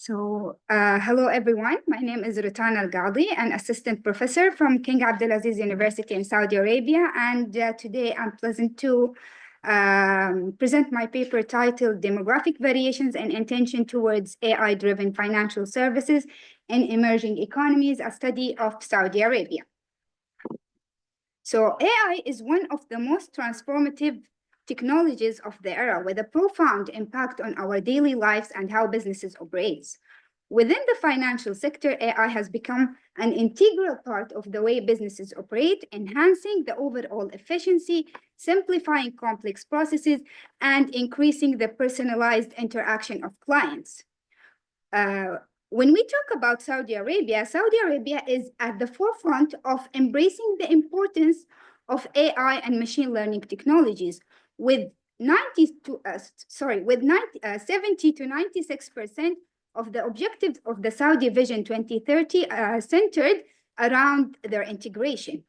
Hello everyone. My name is Rotana Alkadi, an assistant professor from King Abdulaziz University in Saudi Arabia. And today I'm pleased to present my paper titled Demographic Variations and Intention Towards AI-Driven Financial Services in Emerging Economies, a study of Saudi Arabia. So AI is one of the most transformative technologies of the era, with a profound impact on our daily lives and how businesses operate. Within the financial sector, AI has become an integral part of the way businesses operate, enhancing the overall efficiency, simplifying complex processes, and increasing the personalized interaction of clients. When we talk about Saudi Arabia is at the forefront of embracing the importance of AI and machine learning technologies, with 70 to 96% of the objectives of the Saudi Vision 2030 centered around their integration.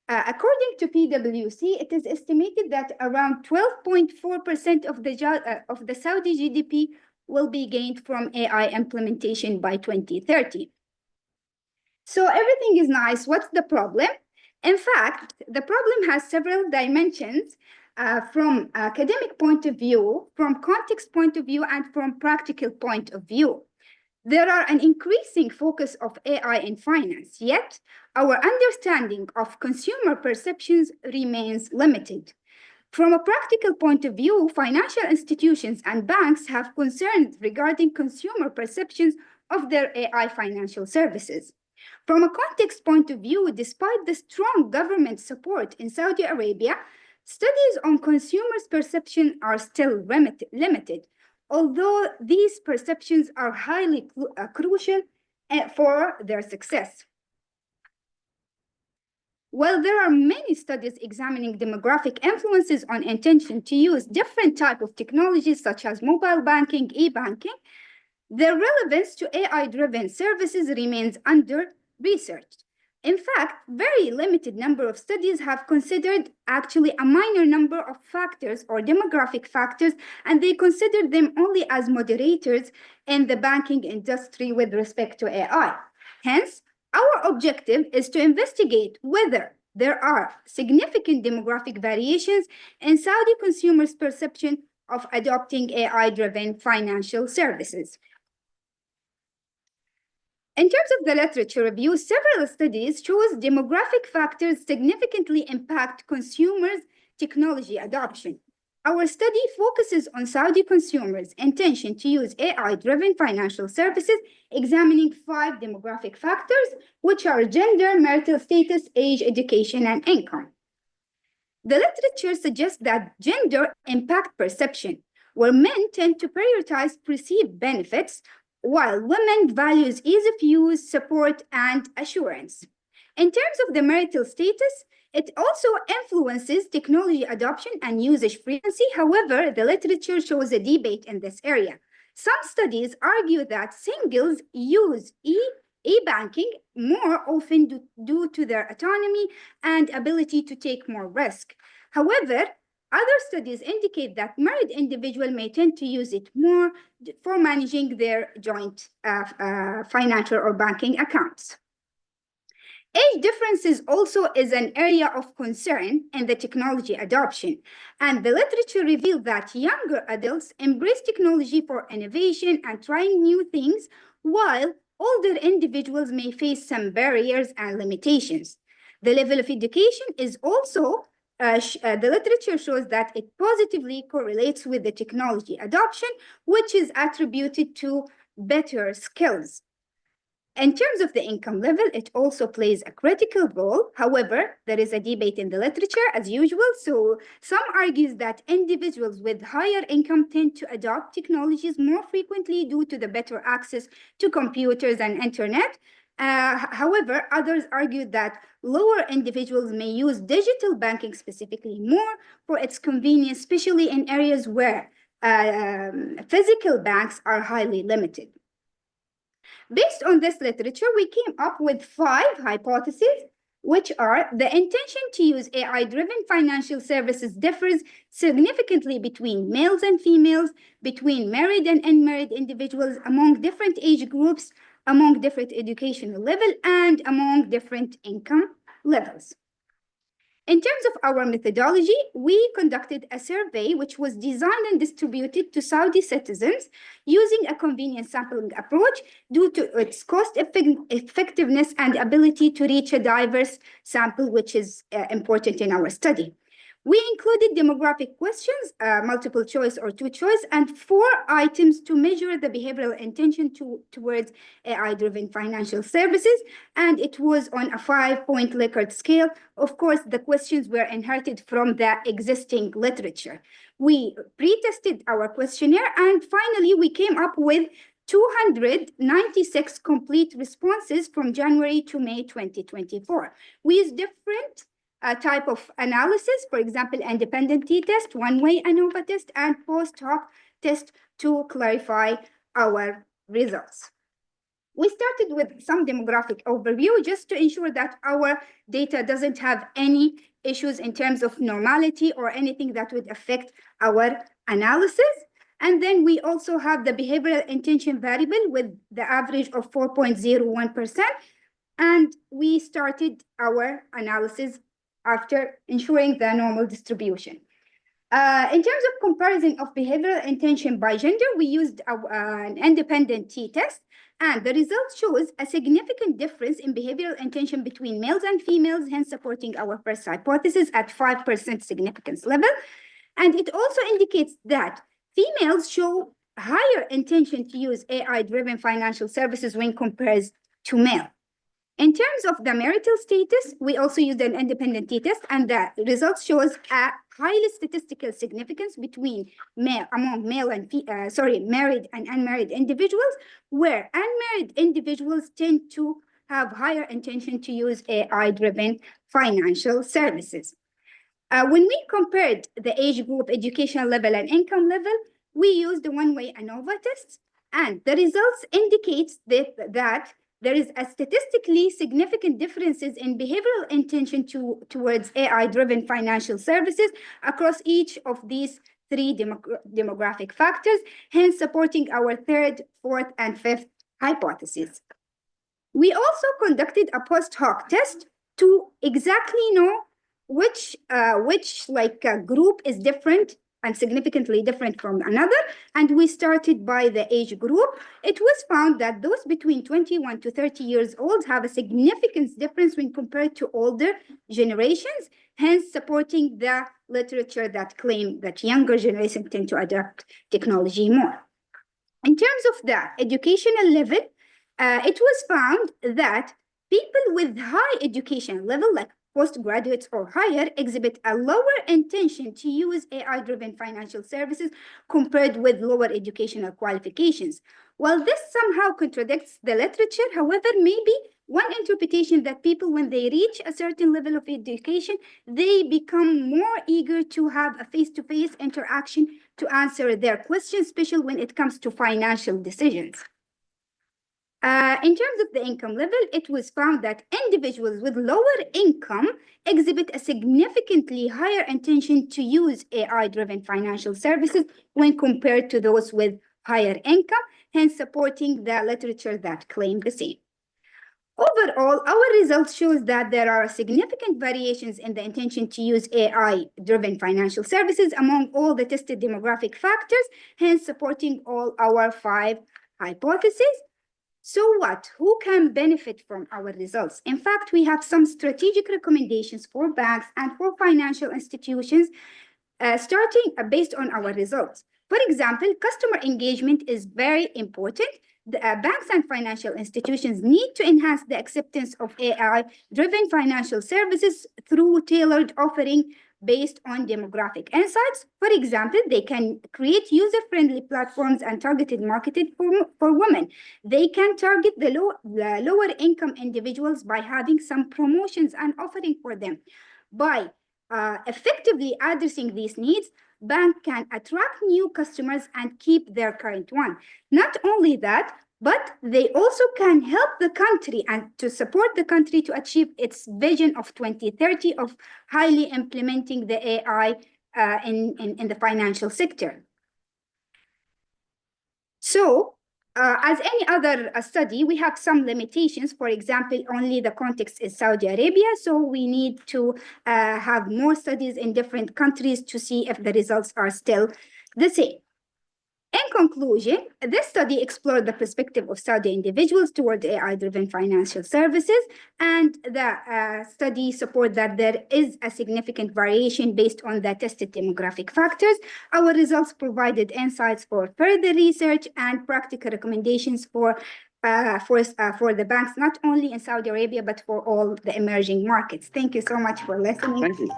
According to PwC, it is estimated that around 12.4% of the Saudi GDP will be gained from AI implementation by 2030. So everything is nice. What's the problem? In fact, the problem has several dimensions from academic point of view, from context point of view, and from practical point of view. There are an increasing focus of AI in finance, yet our understanding of consumer perceptions remains limited. From a practical point of view, financial institutions and banks have concerns regarding consumer perceptions of their AI financial services. From a context point of view, despite the strong government support in Saudi Arabia, studies on consumers' perception are still limited, although these perceptions are highly crucial for their success. While there are many studies examining demographic influences on intention to use different types of technologies such as mobile banking, e-banking, their relevance to AI-driven services remains under researched. In fact, very limited number of studies have considered actually a minor number of factors or demographic factors, and they consider them only as moderators in the banking industry with respect to AI. Hence, our objective is to investigate whether there are significant demographic variations in Saudi consumers' perception of adopting AI-driven financial services. In terms of the literature review, several studies show demographic factors significantly impact consumers' technology adoption. Our study focuses on Saudi consumers' intention to use AI-driven financial services, examining 5 demographic factors, which are gender, marital status, age, education, and income. The literature suggests that gender impact perception, where men tend to prioritize perceived benefits, while women values ease of use, support, and assurance. In terms of the marital status, it also influences technology adoption and usage frequency. However, the literature shows a debate in this area. Some studies argue that singles use e-banking more often due to their autonomy and ability to take more risk. However, other studies indicate that married individuals may tend to use it more for managing their joint financial or banking accounts. Age differences also is an area of concern in the technology adoption, and the literature revealed that younger adults embrace technology for innovation and trying new things, while older individuals may face some barriers and limitations. The level of education is also the literature shows that it positively correlates with the technology adoption, which is attributed to better skills. In terms of the income level, it also plays a critical role. However, there is a debate in the literature as usual. So some argues that individuals with higher income tend to adopt technologies more frequently due to the better access to computers and internet. However, others argue that lower individuals may use digital banking specifically more for its convenience, especially in areas where physical banks are highly limited. Based on this literature, we came up with 5 hypotheses which are the intention to use AI-driven financial services differs significantly between males and females, between married and unmarried individuals, among different age groups, among different educational level, and among different income levels. In terms of our methodology, we conducted a survey which was designed and distributed to Saudi citizens using a convenient sampling approach due to its cost effectiveness and ability to reach a diverse sample, which is important in our study. We included demographic questions, multiple choice or two choice, and 4 items to measure the behavioral intention towards AI-driven financial services, and it was on a 5-point Likert scale. Of course, the questions were inherited from the existing literature. We pre-tested our questionnaire, and finally, we came up with 296 complete responses from January to May 2024. We used different type of analysis, for example, independent t-test, one-way ANOVA test, and post-hoc test to clarify our results. We started with some demographic overview just to ensure that our data doesn't have any issues in terms of normality or anything that would affect our analysis. And then we also have the behavioral intention variable with the average of 4.01%. And we started our analysis after ensuring the normal distribution. In terms of comparison of behavioral intention by gender, we used an independent t-test, and the result shows a significant difference in behavioral intention between males and females, hence supporting our first hypothesis at 5% significance level. And it also indicates that females show higher intention to use AI-driven financial services when compared to male. In terms of the marital status, we also used an independent t-test, and the result shows a highly statistical significance between married and unmarried individuals, where unmarried individuals tend to have higher intention to use AI-driven financial services. When we compared the age group, educational level, and income level, we used the one-way ANOVA test, and the results indicate that there is a statistically significant differences in behavioral intention towards AI-driven financial services across each of these 3 demographic factors, hence supporting our 3rd, 4th, and 5th hypotheses. We also conducted a post-hoc test to exactly know which group is different and significantly different from another, and we started by the age group. It was found that those between 21 to 30 years old have a significant difference when compared to older generations, hence supporting the literature that claim that younger generations tend to adopt technology more. In terms of the educational level, it was found that people with high education level, like postgraduates or higher, exhibit a lower intention to use AI-driven financial services compared with lower educational qualifications. While this somehow contradicts the literature, however, maybe one interpretation that people, when they reach a certain level of education, they become more eager to have a face-to-face interaction to answer their questions, especially when it comes to financial decisions. In terms of the income level, it was found that individuals with lower income exhibit a significantly higher intention to use AI-driven financial services when compared to those with higher income, hence supporting the literature that claim the same. Overall, our results shows that there are significant variations in the intention to use AI-driven financial services among all the tested demographic factors, hence supporting all our 5 hypotheses. So what? Who can benefit from our results? In fact, we have some strategic recommendations for banks and for financial institutions starting based on our results. For example, customer engagement is very important. The banks and financial institutions need to enhance the acceptance of AI-driven financial services through tailored offering based on demographic insights. For example, they can create user-friendly platforms and targeted marketing for women. They can target the lower income individuals by having some promotions and offering for them. By effectively addressing these needs, bank can attract new customers and keep their current one. Not only that, but they also can help the country and to support the country to achieve its vision of 2030 of highly implementing the AI in the financial sector. So, as any other study, we have some limitations. For example, only the context is Saudi Arabia, so we need to have more studies in different countries to see if the results are still the same. In conclusion, this study explored the perspective of Saudi individuals toward AI-driven financial services, and the study supports that there is a significant variation based on the tested demographic factors. Our results provided insights for further research and practical recommendations for the banks, not only in Saudi Arabia, but for all the emerging markets. Thank you so much for listening. Thank you.